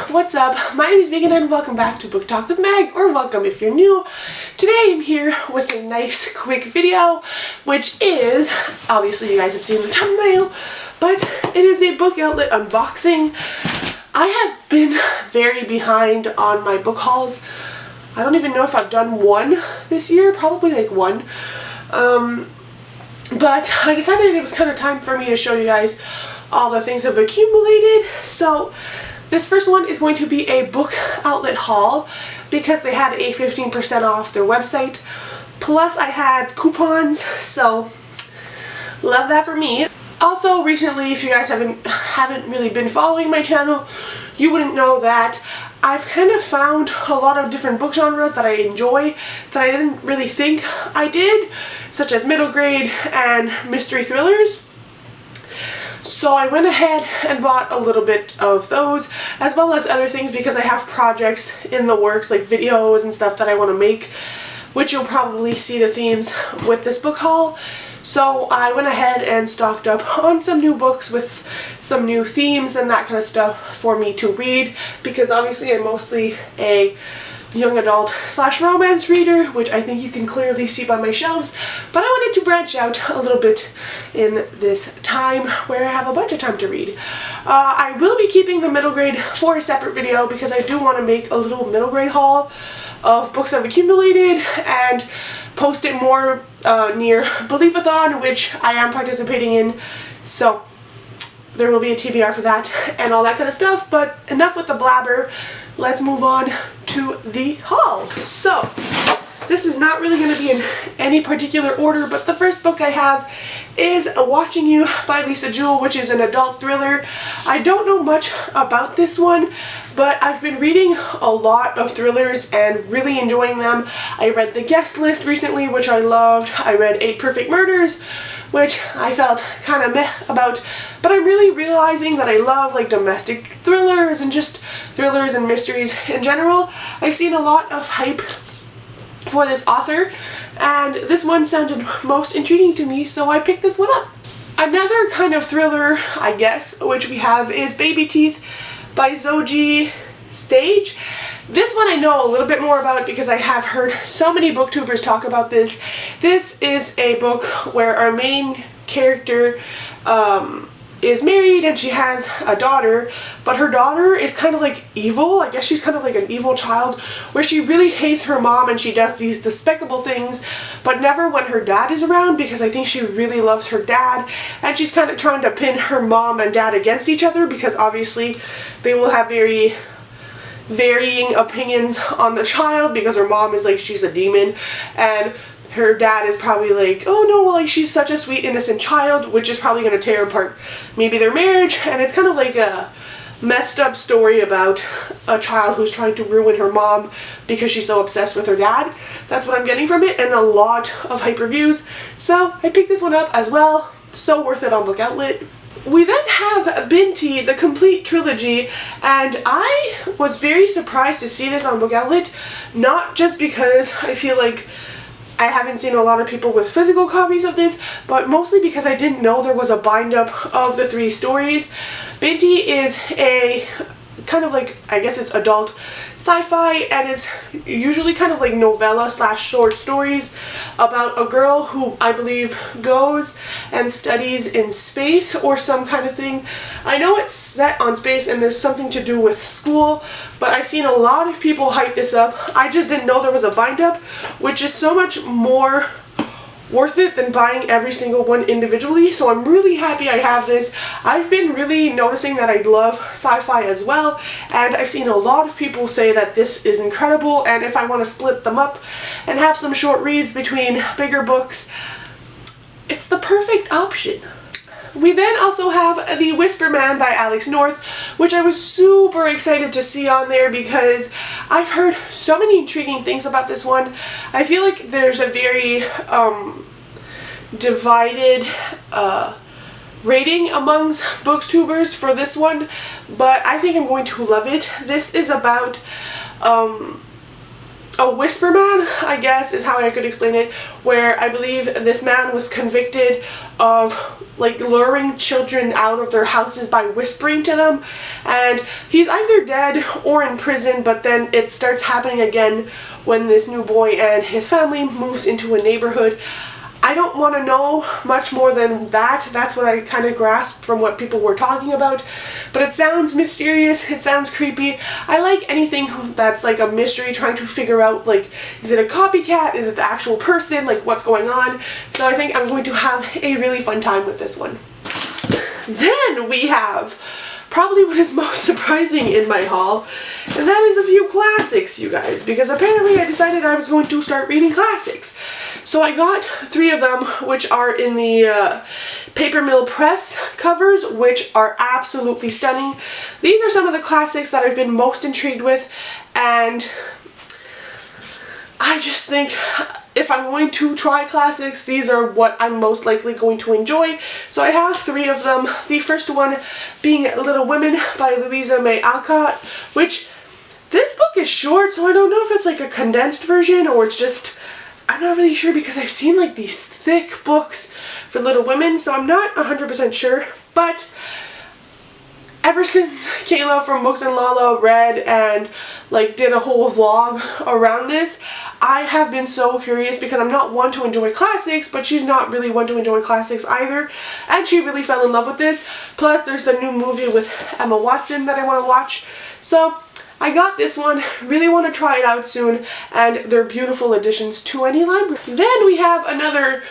what's up? My name is Meaghan and welcome back to Book Talk with Meg, or welcome if you're new. Today I'm here with a nice quick video, which is, obviously you guys have seen the thumbnail, but it is a book outlet unboxing. I have been very behind on my book hauls. I don't even know if I've done one this year, probably like one. But I decided it was kind of time for me to show you guys all the things I've accumulated. So this first one is going to be a book outlet haul because they had a 15% off their website. Plus I had coupons, so love that for me. Also recently, if you guys haven't really been following my channel, you wouldn't know that I've kind of found a lot of different book genres that I enjoy that I didn't really think I did, such as middle grade and mystery thrillers. So I went ahead and bought a little bit of those, as well as other things because I have projects in the works, like videos and stuff that I want to make, which you'll probably see the themes with this book haul. So I went ahead and stocked up on some new books with some new themes and that kind of stuff for me to read, because obviously I'm mostly a young adult / romance reader, which I think you can clearly see by my shelves, but I wanted to branch out a little bit in this time where I have a bunch of time to read. I will be keeping the middle grade for a separate video because I do want to make a little middle grade haul of books I've accumulated and post it more near Believe-a-thon, which I am participating in, so there will be a TBR for that and all that kind of stuff. But enough with the blabber, let's move on to the haul. So this is not really going to be in any particular order, but the first book I have is Watching You by Joule, which is an adult thriller. I don't know much about this one, but I've been reading a lot of thrillers and really enjoying them. I read The Guest List recently, which I loved. I read 8 Perfect Murders, which I felt kind of meh about, but I'm really realizing that I love like domestic thrillers and just thrillers and mysteries in general. I've seen a lot of hype for this author, and this one sounded most intriguing to me, so I picked this one up. Another kind of thriller, I guess, which we have is Baby Teeth by Shoji. This one I know a little bit more about because I have heard so many booktubers talk about this. This is a book where our main character is married and she has a daughter, but her daughter is kind of like evil. I guess she's kind of like an evil child where she really hates her mom and she does these despicable things, but never when her dad is around, because I think she really loves her dad, and she's kind of trying to pin her mom and dad against each other because obviously they will have very varying opinions on the child, because her mom is like she's a demon and her dad is probably like, oh no, well, like she's such a sweet innocent child, which is probably going to tear apart maybe their marriage. And it's kind of like a messed up story about a child who's trying to ruin her mom because she's so obsessed with her dad. That's what I'm getting from it, and a lot of hype reviews. So I picked this one up as well. So worth it on Book Outlet. We then have Banty, the complete trilogy, and I was very surprised to see this on Book Outlet, not just because I feel like I haven't seen a lot of people with physical copies of this, but mostly because I didn't know there was a bind-up of the 3 stories. Banty is a kind of like, I guess it's adult sci-fi, and it's usually kind of like novella / short stories about a girl who I believe goes and studies in space or some kind of thing. I know it's set on space and there's something to do with school, but I've seen a lot of people hype this up. I just didn't know there was a bind-up, which is so much more worth it than buying every single one individually, so I'm really happy I have this. I've been really noticing that I love sci-fi as well, and I've seen a lot of people say that this is incredible, and if I want to split them up and have some short reads between bigger books, it's the perfect option. We then also have The Whisper Man by Alex North, which I was super excited to see on there because I've heard so many intriguing things about this one. I feel like there's a very divided rating amongst booktubers for this one, but I think I'm going to love it. This is about a whisper man, I guess is how I could explain it, where I believe this man was convicted of like luring children out of their houses by whispering to them, and he's either dead or in prison, but then it starts happening again when this new boy and his family moves into a neighborhood. I don't want to know much more than that. That's what I kind of grasped from what people were talking about. But it sounds mysterious, it sounds creepy. I like anything that's like a mystery, trying to figure out, like, is it a copycat? Is it the actual person? Like, what's going on? So I think I'm going to have a really fun time with this one. Then we have probably what is most surprising in my haul, and that is a few classics, you guys, because apparently I decided I was going to start reading classics. So I got 3 of them, which are in the Paper Mill Press covers, which are absolutely stunning. These are some of the classics that I've been most intrigued with, and I just think if I'm going to try classics, these are what I'm most likely going to enjoy. So I have 3 of them. The first one being Little Women by Louisa May Alcott, which this book is short, so I don't know if it's like a condensed version or it's just, I'm not really sure, because I've seen like these thick books for Little Women, so I'm not 100% sure. But ever since Kayla from Books and Lala read and like did a whole vlog around this, I have been so curious, because I'm not one to enjoy classics, but she's not really one to enjoy classics either, and she really fell in love with this. Plus there's the new movie with Emma Watson that I want to watch. So I got this one, really want to try it out soon, and they're beautiful additions to any library. Then we have another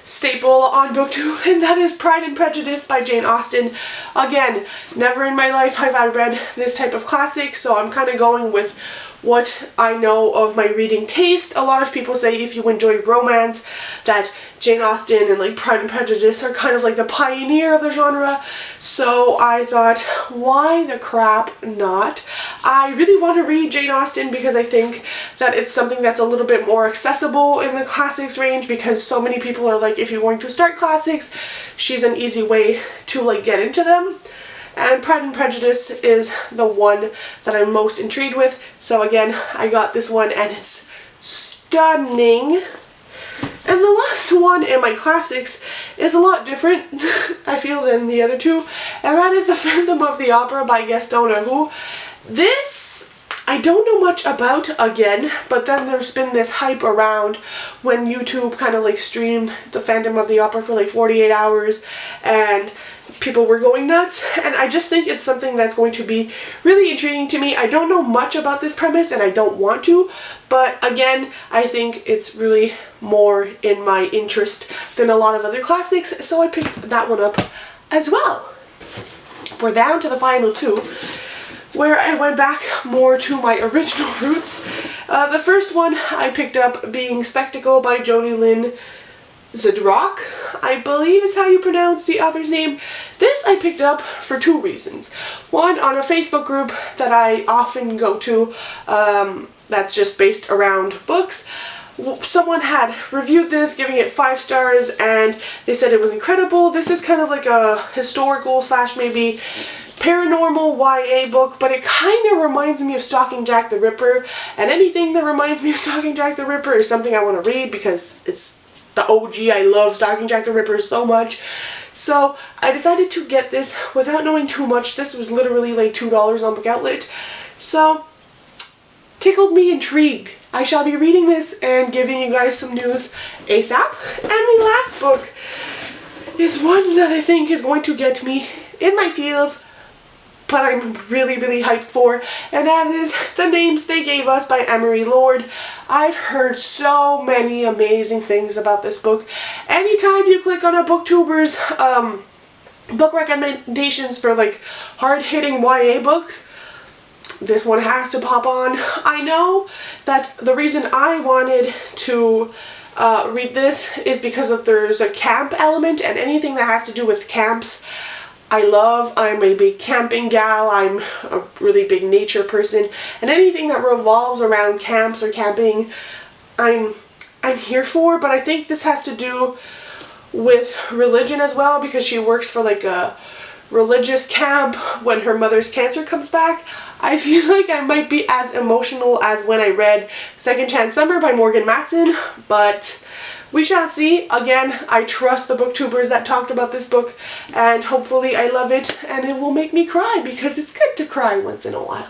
staple on BookTube, and that is Pride and Prejudice by Jane Austen. Again, never in my life have I read this type of classic, so I'm kind of going with what I know of my reading taste. A lot of people say if you enjoy romance, that Jane Austen and like Pride and Prejudice are kind of like the pioneer of the genre. So I thought, why the crap not? I really want to read Jane Austen because I think that it's something that's a little bit more accessible in the classics range, because so many people are like, if you're going to start classics, she's an easy way to like get into them. And Pride and Prejudice is the one that I'm most intrigued with. So again, I got this one and it's stunning. And the last one in my classics is a lot different, I feel, than the other 2. And that is The Phantom of the Opera by Gaston. This I don't know much about, again, but then there's been this hype around when YouTube kind of like streamed The Phantom of the Opera for like 48 hours and people were going nuts, and I just think it's something that's going to be really intriguing to me. I don't know much about this premise and I don't want to, but again, I think it's really more in my interest than a lot of other classics, so I picked that one up as well. We're down to the final 2, where I went back more to my original roots. The first one I picked up being Spectacle by Jody Lynn Zadrock, I believe is how you pronounce the author's name. This I picked up for 2 reasons. One, on a Facebook group that I often go to, that's just based around books. Someone had reviewed this, giving it 5 stars, and they said it was incredible. This is kind of like a historical / maybe paranormal YA book, but it kind of reminds me of Stalking Jack the Ripper, and anything that reminds me of Stalking Jack the Ripper is something I want to read because it's the OG. I love Stalking Jack the Ripper so much. So I decided to get this without knowing too much. This was literally like $2 on BookOutlet. So tickled me intrigued. I shall be reading this and giving you guys some news ASAP. And the last book is one that I think is going to get me in my feels, but I'm really, really hyped for, and that is The Names They Gave Us by Emery Lord. I've heard so many amazing things about this book. Anytime you click on a booktuber's book recommendations for like hard-hitting YA books, this one has to pop on. I know that the reason I wanted to read this is because there's a camp element, and anything that has to do with camps I love. I'm a big camping gal, I'm a really big nature person, and anything that revolves around camps or camping, I'm here for. But I think this has to do with religion as well, because she works for like a religious camp when her mother's cancer comes back. I feel like I might be as emotional as when I read Second Chance Summer by Morgan Matson, but we shall see. Again, I trust the booktubers that talked about this book, and hopefully I love it and it will make me cry, because it's good to cry once in a while.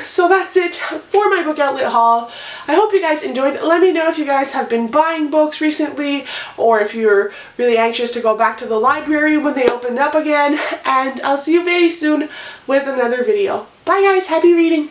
So that's it for my book outlet haul. I hope you guys enjoyed. Let me know if you guys have been buying books recently, or if you're really anxious to go back to the library when they open up again. And I'll see you very soon with another video. Bye guys, happy reading!